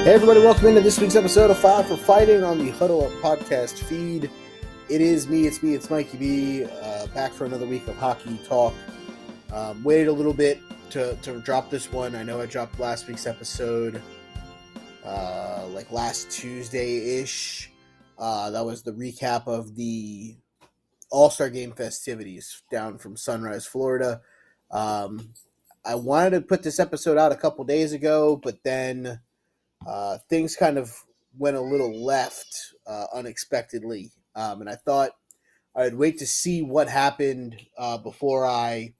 Hey everybody, welcome into this week's episode of Five for Fighting on the Huddle podcast feed. It is me, it's Mikey B, back for another week of hockey talk. Waited a little bit to drop this one. I know I dropped last week's episode like last Tuesday-ish. That was the recap of the All-Star Game festivities down from Sunrise, Florida. I wanted to put this episode out a couple days ago, but then things kind of went a little left unexpectedly, and I thought I'd wait to see what happened before I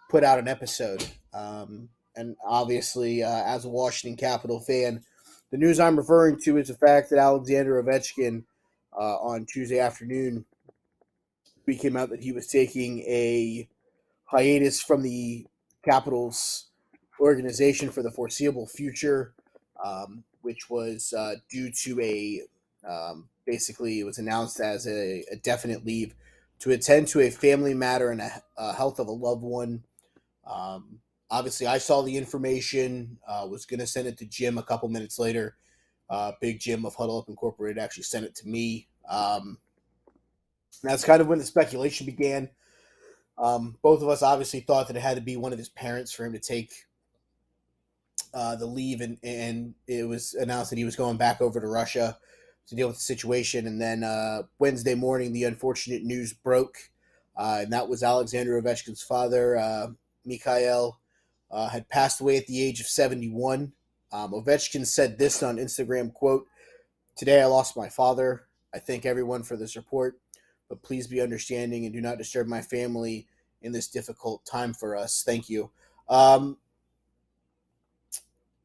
put out an episode. And obviously, as a Washington Capitol fan, the news I'm referring to is the fact that Alexander Ovechkin on Tuesday afternoon, we came out that he was taking a hiatus from the Capitals organization for the foreseeable future, which was due to basically it was announced as a definite leave to attend to a family matter and a health of a loved one. Obviously, I saw the information, was going to send it to Jim a couple minutes later. Big Jim of Huddle Up Incorporated actually sent it to me. That's kind of when the speculation began. Both of us obviously thought that it had to be one of his parents for him to take the leave, and it was announced that he was going back over to Russia to deal with the situation. And then Wednesday morning, the unfortunate news broke, and that was Alexander Ovechkin's father, Mikhail, had passed away at the age of 71. Ovechkin said this on Instagram, quote, "Today I lost my father. I thank everyone for the support, but please be understanding and do not disturb my family in this difficult time for us. Thank you."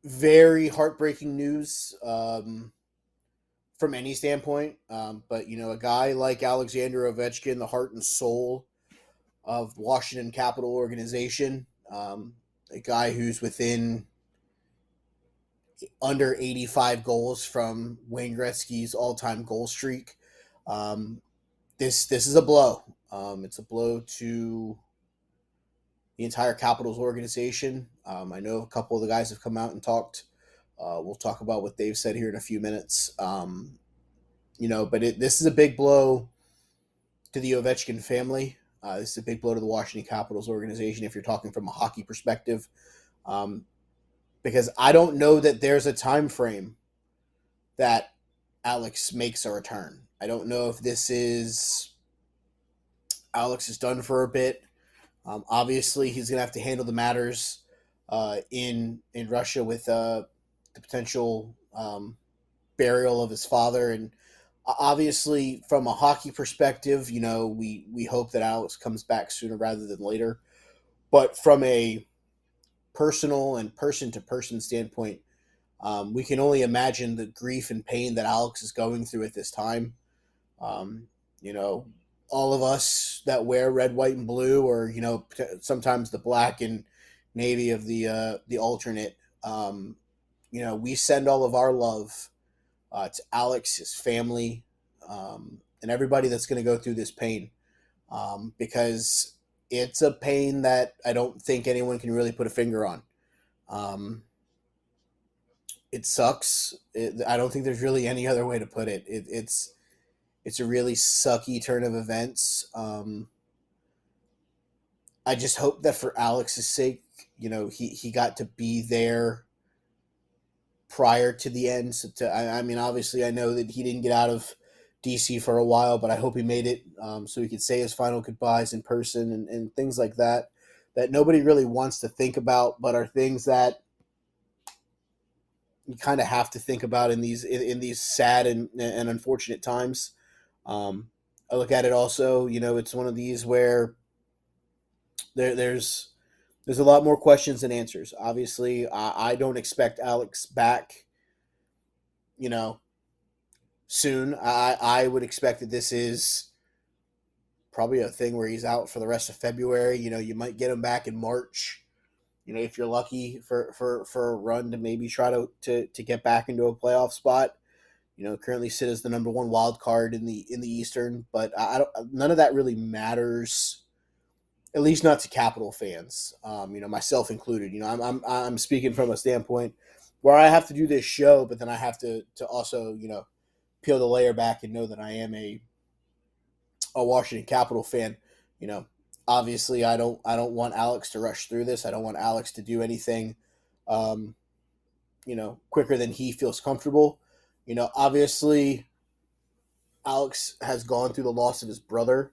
Very heartbreaking news from any standpoint. But, a guy like Alexander Ovechkin, the heart and soul of Washington Capitol organization, a guy who's within under 85 goals from Wayne Gretzky's all-time goal streak. This is a blow. It's a blow to the entire Capitals organization. I know a couple of the guys have come out and talked. We'll talk about what they've said here in a few minutes. But this is a big blow to the Ovechkin family. This is a big blow to the Washington Capitals organization if you're talking from a hockey perspective. Because I don't know that there's a time frame that Alex makes a return. I don't know if this is Alex is done for a bit. Obviously, he's going to have to handle the matters in Russia with the potential burial of his father. And obviously, from a hockey perspective, we hope that Alex comes back sooner rather than later. But from a personal and person-to-person standpoint, we can only imagine the grief and pain that Alex is going through at this time. All of us that wear red, white, and blue, or sometimes the black and navy of the alternate, we send all of our love to Alex, his family, and everybody that's going to go through this pain, because it's a pain that I don't think anyone can really put a finger on. It sucks. I don't think there's really any other way to put it. It's a really sucky turn of events. I just hope that for Alex's sake, he got to be there prior to the end. So obviously I know that he didn't get out of DC for a while, but I hope he made it so he could say his final goodbyes in person and things like that nobody really wants to think about, but are things that you kind of have to think about in these sad and unfortunate times. I look at it also, it's one of these where there's a lot more questions than answers. Obviously, I don't expect Alex back, soon. I would expect that this is probably a thing where he's out for the rest of February. You might get him back in March, if you're lucky for a run to maybe try to get back into a playoff spot. Currently sit as the number one wild card in the Eastern, but none of that really matters, at least not to Capital fans. Myself included. I'm speaking from a standpoint where I have to do this show, but then I have to also, peel the layer back and know that I am a Washington Capital fan. You know, obviously I don't want Alex to rush through this. I don't want Alex to do anything um, quicker than he feels comfortable. Obviously Alex has gone through the loss of his brother,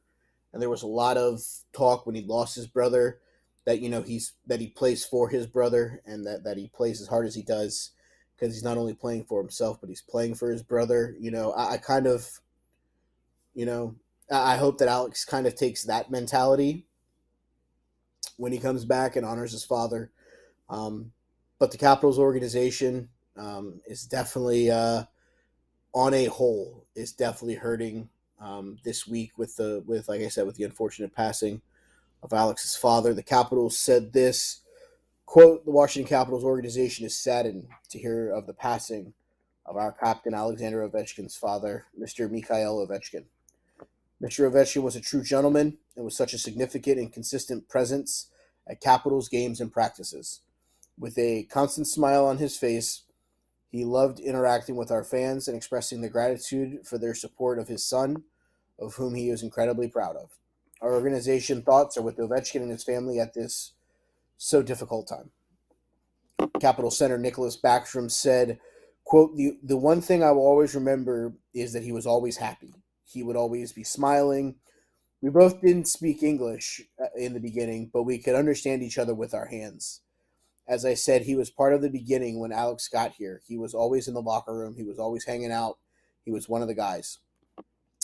and there was a lot of talk when he lost his brother that he plays for his brother, and that he plays as hard as he does because he's not only playing for himself but he's playing for his brother. I kind of you know I hope that Alex kind of takes that mentality when he comes back and honors his father. Um, but the Capitals organization is definitely on a whole is definitely hurting this week with like I said, with the unfortunate passing of Alex's father. The Capitals said this quote: "The Washington Capitals organization is saddened to hear of the passing of our captain Alexander Ovechkin's father, Mr. Mikhail Ovechkin. Mr. Ovechkin was a true gentleman and was such a significant and consistent presence at Capitals games and practices. With a constant smile on his face, he loved interacting with our fans and expressing the gratitude for their support of his son, of whom he is incredibly proud of. Our organization thoughts are with Ovechkin and his family at this so difficult time." Capital Center Nicholas Backstrom said, quote, the one thing I will always remember is that he was always happy. He would always be smiling. We both didn't speak English in the beginning, but we could understand each other with our hands. As I said, he was part of the beginning when Alex got here. He was always in the locker room. He was always hanging out. He was one of the guys.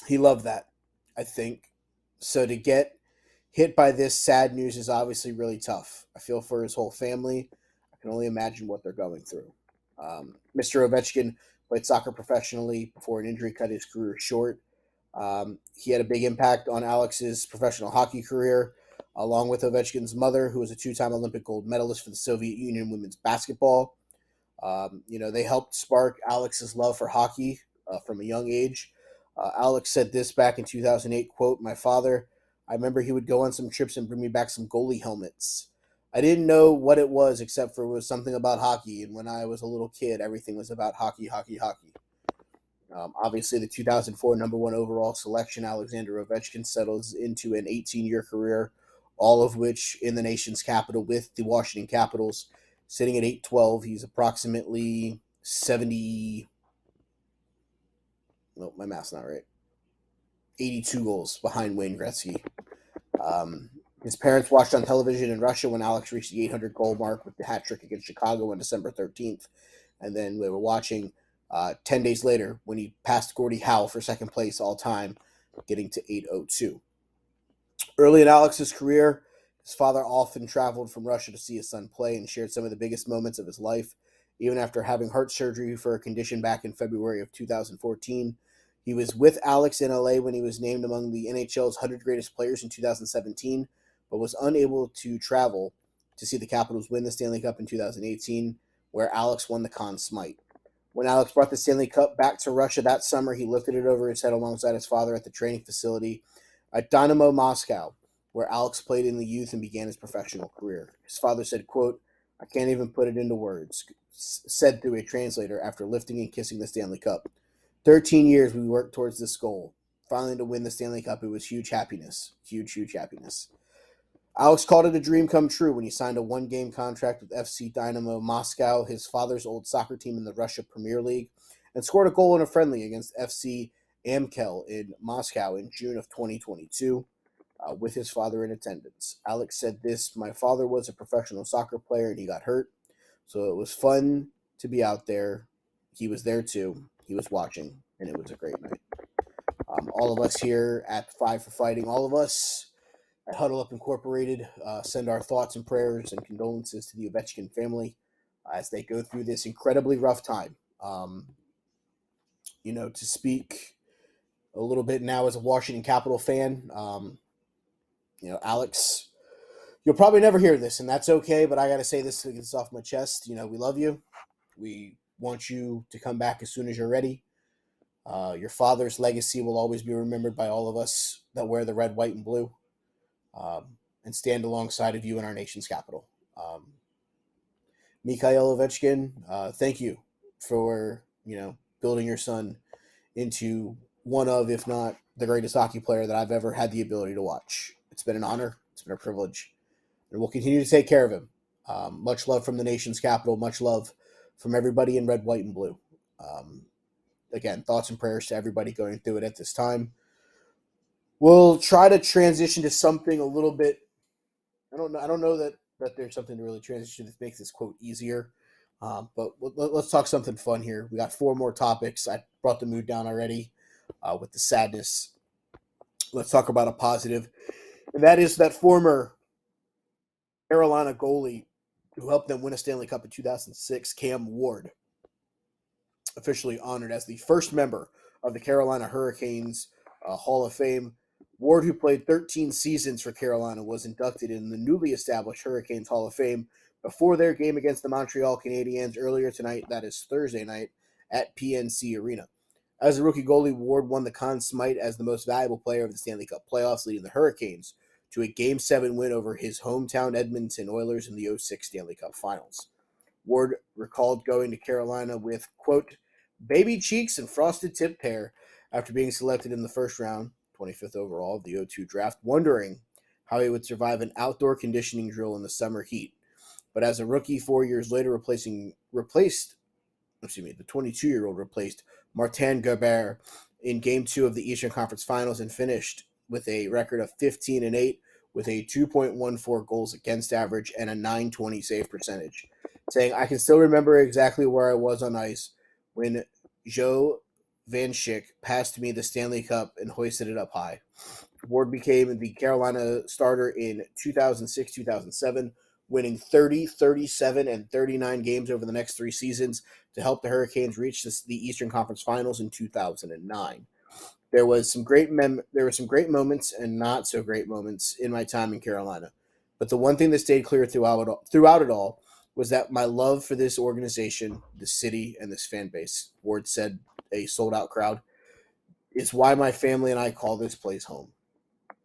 He loved that, I think. So to get hit by this sad news is obviously really tough. I feel for his whole family. I can only imagine what they're going through. Mr. Ovechkin played soccer professionally before an injury cut his career short. He had a big impact on Alex's professional hockey career, along with Ovechkin's mother, who was a two-time Olympic gold medalist for the Soviet Union women's basketball. They helped spark Alex's love for hockey from a young age. Alex said this back in 2008, quote, "My father, I remember he would go on some trips and bring me back some goalie helmets. I didn't know what it was except for it was something about hockey. And when I was a little kid, everything was about hockey, hockey, hockey." Obviously, the 2004 number one overall selection, Alexander Ovechkin, settles into an 18-year career, all of which in the nation's capital with the Washington Capitals. Sitting at 812, he's approximately 70. No, my math's not right. 82 goals behind Wayne Gretzky. Um, his parents watched on television in Russia when Alex reached the 800 goal mark with the hat trick against Chicago on December 13th. And then they were watching 10 days later when he passed Gordie Howe for second place all time, getting to 802. Early in Alex's career, his father often traveled from Russia to see his son play and shared some of the biggest moments of his life. Even after having heart surgery for a condition back in February of 2014, he was with Alex in LA when he was named among the NHL's 100 greatest players in 2017, but was unable to travel to see the Capitals win the Stanley Cup in 2018, where Alex won the Conn Smythe. When Alex brought the Stanley Cup back to Russia that summer, he lifted it over his head alongside his father at the training facility at Dynamo Moscow, where Alex played in the youth and began his professional career. His father said, quote, "I can't even put it into words," said through a translator after lifting and kissing the Stanley Cup. 13 years we worked towards this goal. Finally, to win the Stanley Cup, it was huge happiness. Huge, huge happiness. Alex called it a dream come true when he signed a one-game contract with FC Dynamo Moscow, his father's old soccer team in the Russia Premier League, and scored a goal in a friendly against FC Amkel in Moscow in June of 2022 with his father in attendance. Alex said this: "My father was a professional soccer player and he got hurt, so it was fun to be out there. He was there too. He was watching, and it was a great night." All of us here at Five for Fighting, all of us at Huddle Up Incorporated, send our thoughts and prayers and condolences to the Ovechkin family as they go through this incredibly rough time. To speak a little bit now as a Washington Capital fan, Alex, you'll probably never hear this, and that's okay, but I got to say this to get this off my chest. We love you. We want you to come back as soon as you're ready. Your father's legacy will always be remembered by all of us that wear the red, white, and blue. And stand alongside of you in our nation's capital. Mikhail Ovechkin, thank you for building your son into one of, if not the greatest hockey player that I've ever had the ability to watch. It's been an honor. It's been a privilege, and we'll continue to take care of him. Much love from the nation's capital. Much love from everybody in red, white, and blue. Um, Again, thoughts and prayers to everybody going through it at this time. We'll try to transition to something a little bit. I don't know that there's something to really transition that makes this quote easier. But let's talk something fun here. We got 4 more topics. I brought the mood down already with the sadness. Let's talk about a positive, and that is that former Carolina goalie who helped them win a Stanley Cup in 2006, Cam Ward, officially honored as the first member of the Carolina Hurricanes Hall of Fame. Ward, who played 13 seasons for Carolina, was inducted in the newly established Hurricanes Hall of Fame before their game against the Montreal Canadiens earlier tonight, that is Thursday night, at PNC Arena. As a rookie goalie, Ward won the Conn Smythe as the most valuable player of the Stanley Cup playoffs, leading the Hurricanes to a Game 7 win over his hometown Edmonton Oilers in the 2006 Stanley Cup Finals. Ward recalled going to Carolina with, quote, baby cheeks and frosted tipped hair after being selected in the first round, 25th overall of the 2002 draft, wondering how he would survive an outdoor conditioning drill in the summer heat. But as a rookie 4 years later, the 22-year-old replaced Martin Gerber in Game 2 of the Eastern Conference Finals and finished with a record of 15-8 with a 2.14 goals against average and a .920 save percentage, saying, I can still remember exactly where I was on ice when Joe Van Schick passed me the Stanley Cup and hoisted it up high. Ward became the Carolina starter in 2006-2007, winning 30, 37, and 39 games over the next 3 seasons to help the Hurricanes reach the Eastern Conference Finals in 2009. There were some great moments and not so great moments in my time in Carolina. But the one thing that stayed clear throughout it all was that my love for this organization, this city, and this fan base, Ward said, a sold-out crowd, is why my family and I call this place home.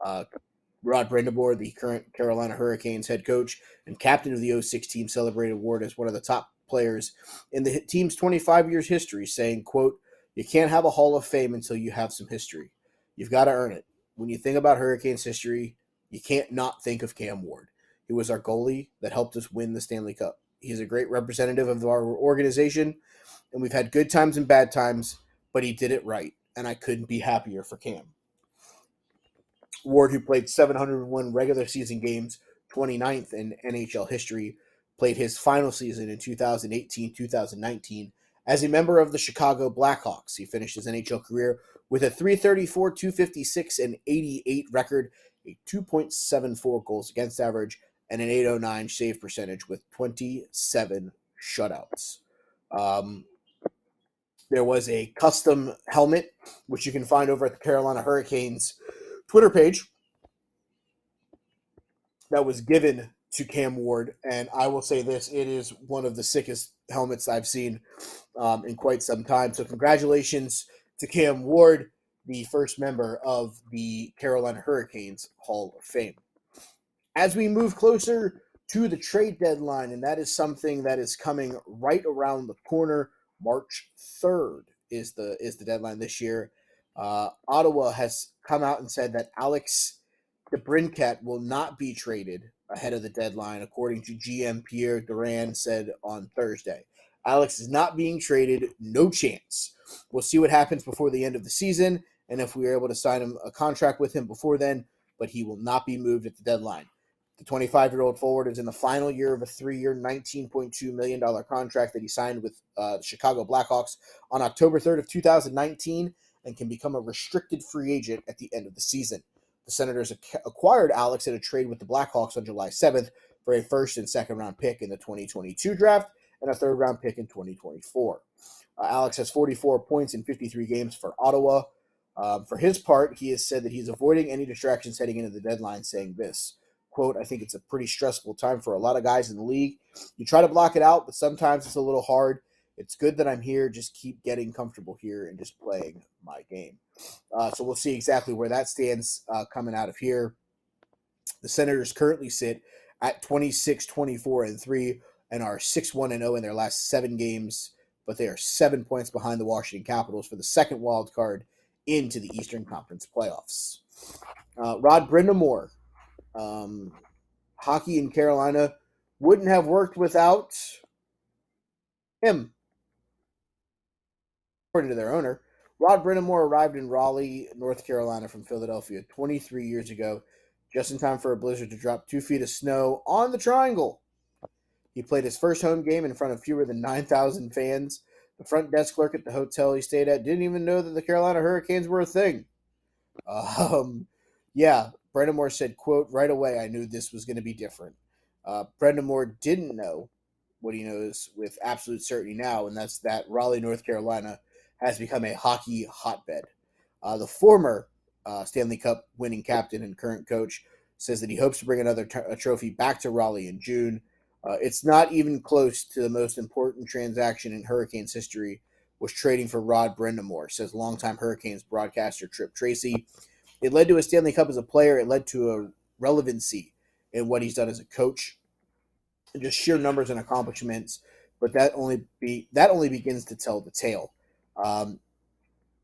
Rod Brindamore, the current Carolina Hurricanes head coach and captain of the 2006 team, celebrated Ward as one of the top players in the team's 25 years history, saying, quote, you can't have a Hall of Fame until you have some history. You've got to earn it. When you think about Hurricanes history, you can't not think of Cam Ward. He was our goalie that helped us win the Stanley Cup. He's a great representative of our organization, and we've had good times and bad times, but he did it right, and I couldn't be happier for Cam. Ward, who played 701 regular season games, 29th in NHL history, played his final season in 2018-2019 as a member of the Chicago Blackhawks. He finished his NHL career with a .334, .256, and .88 record, a 2.74 goals against average, and an .809 save percentage with 27 shutouts. There was a custom helmet, which you can find over at the Carolina Hurricanes Twitter page, that was given to Cam Ward, and I will say this, it is one of the sickest helmets I've seen in quite some time. So congratulations to Cam Ward, the first member of the Carolina Hurricanes Hall of Fame. As we move closer to the trade deadline, and that is something that is coming right around the corner, March 3rd is the deadline this year. Ottawa has come out and said that Alex DeBrincat will not be traded ahead of the deadline, according to GM Pierre Duran said on Thursday. Alex is not being traded, no chance. We'll see what happens before the end of the season, and if we are able to sign him a contract with him before then, but he will not be moved at the deadline. The 25-year-old forward is in the final year of a 3-year, $19.2 million contract that he signed with the Chicago Blackhawks on October 3rd of 2019 and can become a restricted free agent at the end of the season. The Senators acquired Alex in a trade with the Blackhawks on July 7th for a first and second round pick in the 2022 draft and a third round pick in 2024. Alex has 44 points in 53 games for Ottawa. For his part, he has said that he's avoiding any distractions heading into the deadline, saying this, quote, I think it's a pretty stressful time for a lot of guys in the league. You try to block it out, but sometimes it's a little hard. It's good that I'm here. Just keep getting comfortable here and just playing my game. So we'll see exactly where that stands coming out of here. The Senators currently sit at 26, 24, and 3, and are 6-1-0 in their last 7 games, but they are 7 points behind the Washington Capitals for the second wild card into the Eastern Conference playoffs. Rod Brindamore, hockey in Carolina wouldn't have worked without him, according to their owner. Rod Brindamore arrived in Raleigh, North Carolina from Philadelphia 23 years ago, just in time for a blizzard to drop 2 feet of snow on the Triangle. He played his first home game in front of fewer than 9,000 fans. The front desk clerk at the hotel he stayed at didn't even know that the Carolina Hurricanes were a thing. Yeah, Brindamore said, quote, right away I knew this was going to be different. Brindamore didn't know what he knows with absolute certainty now, and that's that Raleigh, North Carolina has become a hockey hotbed. The former Stanley Cup winning captain and current coach says that he hopes to bring another trophy back to Raleigh in June. It's not even close to the most important transaction in Hurricanes history was trading for Rod Brindamore, says longtime Hurricanes broadcaster Trip Tracy. It led to a Stanley Cup as a player. It led to a relevancy in what he's done as a coach, just sheer numbers and accomplishments. But that only begins to tell the tale. Um,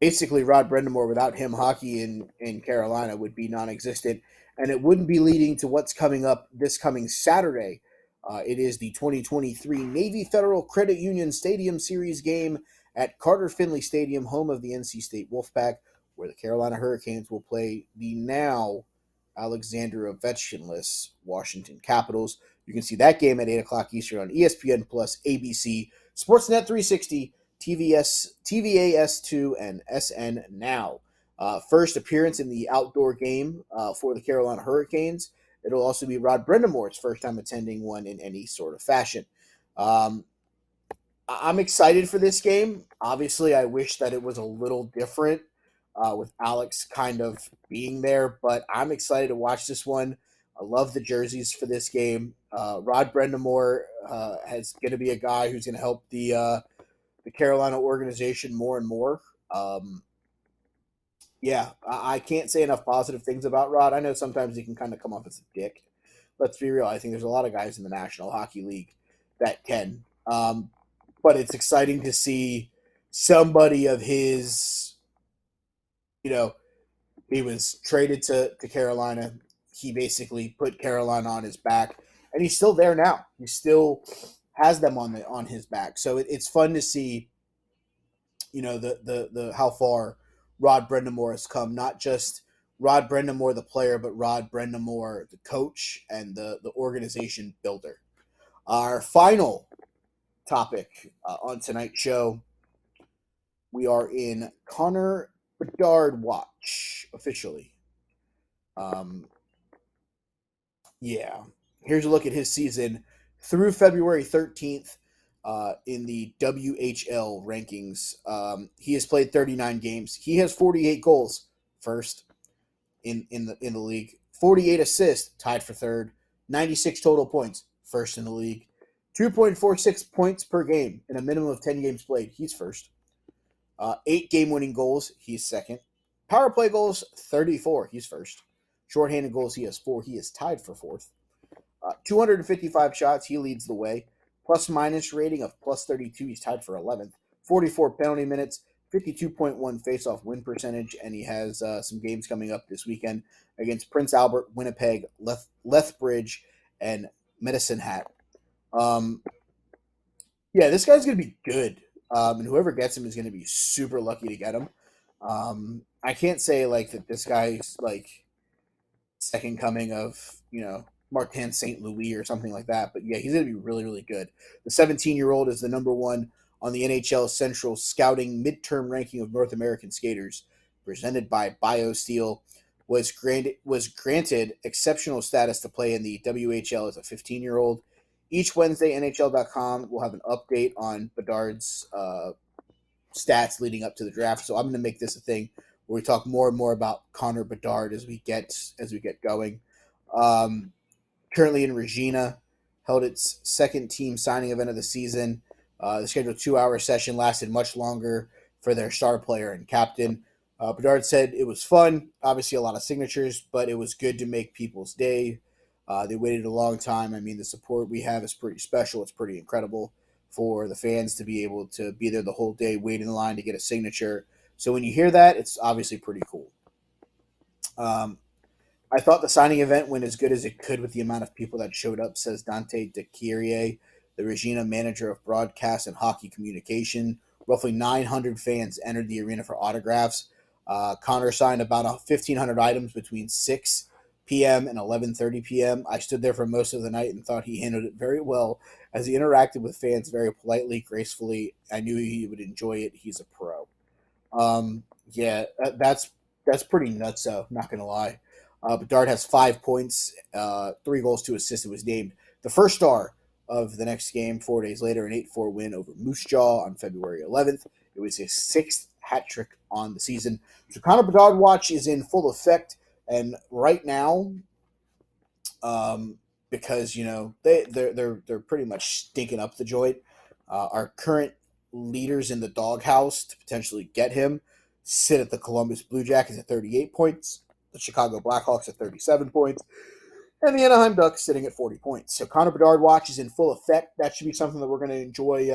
Basically, Rod Brindamore, without him, hockey in Carolina would be non-existent, and it wouldn't be leading to what's coming up this coming Saturday. It is the 2023 Navy Federal Credit Union Stadium Series game at Carter Finley Stadium, home of the NC State Wolfpack, where the Carolina Hurricanes will play the now Alexander Ovechkinless Washington Capitals. You can see that game at 8 o'clock Eastern on ESPN Plus, ABC, Sportsnet 360, TVAS2, and SN Now. First appearance in the outdoor game for the Carolina Hurricanes. It'll also be Rod Brindamore's first time attending one in any sort of fashion. I'm excited for this game. Obviously, I wish that it was a little different with Alex kind of being there, but I'm excited to watch this one. I love the jerseys for this game. Rod Brindamore is going to be a guy who's going to help the Carolina organization more and more. Yeah, I can't say enough positive things about Rod. I know sometimes he can kind of come off as a dick. Let's be real. I think there's a lot of guys in the National Hockey League that can. But it's exciting to see somebody of his, he was traded to Carolina. He basically put Carolina on his back, and he's still there now. He still has them on his back. So it's fun to see, the how far Rod Brindamore has come. Not just Rod Brindamore the player, but Rod Brindamore the coach and the organization builder. Our final topic on tonight's show, we are in Connor Bedard watch officially. Yeah, here's a look at his season through February 13th in the WHL rankings. He has played 39 games. He has 48 goals, first in the league. 48 assists, tied for third. 96 total points, first in the league. 2.46 points per game in a minimum of 10 games played. He's first. 8 game-winning goals. He's second. Power play goals, 34. He's first. Shorthanded goals, he has 4. He is tied for fourth. 255 shots. He leads the way. Plus-minus rating of plus 32. He's tied for 11th. 44 penalty minutes. 52.1 face-off win percentage. And he has some games coming up this weekend against Prince Albert, Winnipeg, Lethbridge, and Medicine Hat. Yeah, this guy's going to be good. And whoever gets him is going to be super lucky to get him. I can't say that this guy's second coming of Martin St. Louis or something like that, but yeah, he's going to be really, really good. The 17-year-old is the number one on the NHL Central Scouting midterm ranking of North American skaters, presented by BioSteel. Was granted exceptional status to play in the WHL as a 15-year-old. Each Wednesday, NHL.com will have an update on Bedard's stats leading up to the draft. So I'm going to make this a thing where we talk more and more about Connor Bedard as we get going. Currently in Regina, held its second team signing event of the season. The scheduled 2-hour session lasted much longer for their star player and captain. Bedard said it was fun, obviously a lot of signatures, but it was good to make people's day. They waited a long time. I mean, the support we have is pretty special. It's pretty incredible for the fans to be able to be there the whole day, wait in line to get a signature. So when you hear that, it's obviously pretty cool. Um, I thought the signing event went as good as it could with the amount of people that showed up, says Dante De Kyrie, the Regina manager of broadcast and hockey communication. Roughly 900 fans entered the arena for autographs. Connor signed about 1,500 items between 6 p.m. and 11:30 p.m. I stood there for most of the night and thought he handled it very well as he interacted with fans very politely, gracefully. I knew he would enjoy it. He's a pro. Yeah, that's pretty nuts. So not gonna lie. Bedard has 5 points, 3 goals, 2 assists. It was named the first star of the next game 4 days later, an 8-4 win over Moose Jaw on February 11th. It was his 6th hat trick on the season. So Connor Bedard watch is in full effect, and right now, because they're pretty much stinking up the joint. Our current leaders in the doghouse to potentially get him sit at the Columbus Blue Jackets at 38 points, the Chicago Blackhawks at 37 points, and the Anaheim Ducks sitting at 40 points. So Connor Bedard watch is in full effect. That should be something that we're going to enjoy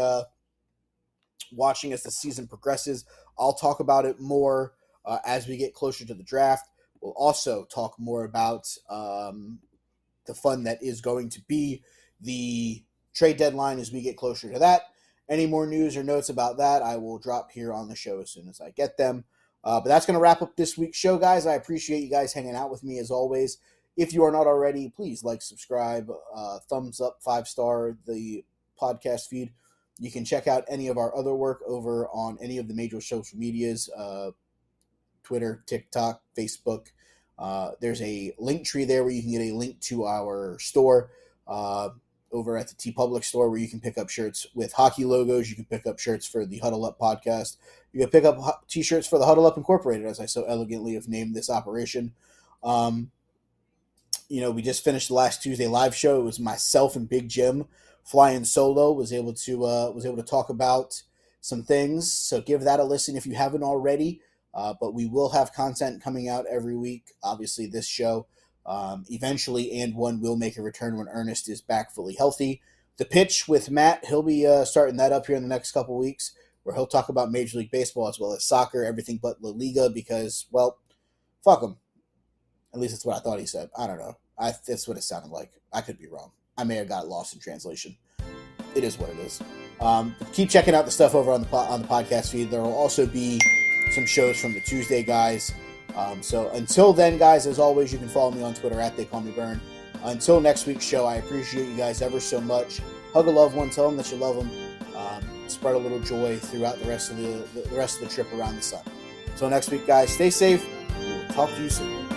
watching as the season progresses. I'll talk about it more as we get closer to the draft. We'll also talk more about the fun that is going to be the trade deadline as we get closer to that. Any more news or notes about that, I will drop here on the show as soon as I get them. But that's going to wrap up this week's show, guys. I appreciate you guys hanging out with me as always. If you are not already, please like, subscribe, thumbs up, 5-star the podcast feed. You can check out any of our other work over on any of the major social medias, Twitter, TikTok, Facebook. There's a link tree there where you can get a link to our store over at the TeePublic store where you can pick up shirts with hockey logos. You can pick up shirts for the Huddle Up podcast. You can pick up T-shirts for the Huddle Up Incorporated, as I so elegantly have named this operation. We just finished the last Tuesday live show. It was myself and Big Jim flying solo. Was able to talk about some things. So give that a listen if you haven't already. But we will have content coming out every week. Obviously, this show eventually and one will make a return when Ernest is back fully healthy. The Pitch with Matt, he'll be starting that up here in the next couple weeks, where he'll talk about Major League Baseball as well as soccer, everything but La Liga, because, well, fuck him. At least that's what I thought he said. I don't know. That's what it sounded like. I could be wrong. I may have got lost in translation. It is what it is. Keep checking out the stuff over on the podcast feed. There will also be some shows from the Tuesday guys. So until then, guys, as always, you can follow me on Twitter at TheyCallMeBurn. Until next week's show, I appreciate you guys ever so much. Hug a loved one. Tell them that you love them. Spread a little joy throughout the rest of the trip around the sun. Until next week, guys, stay safe. We will talk to you soon.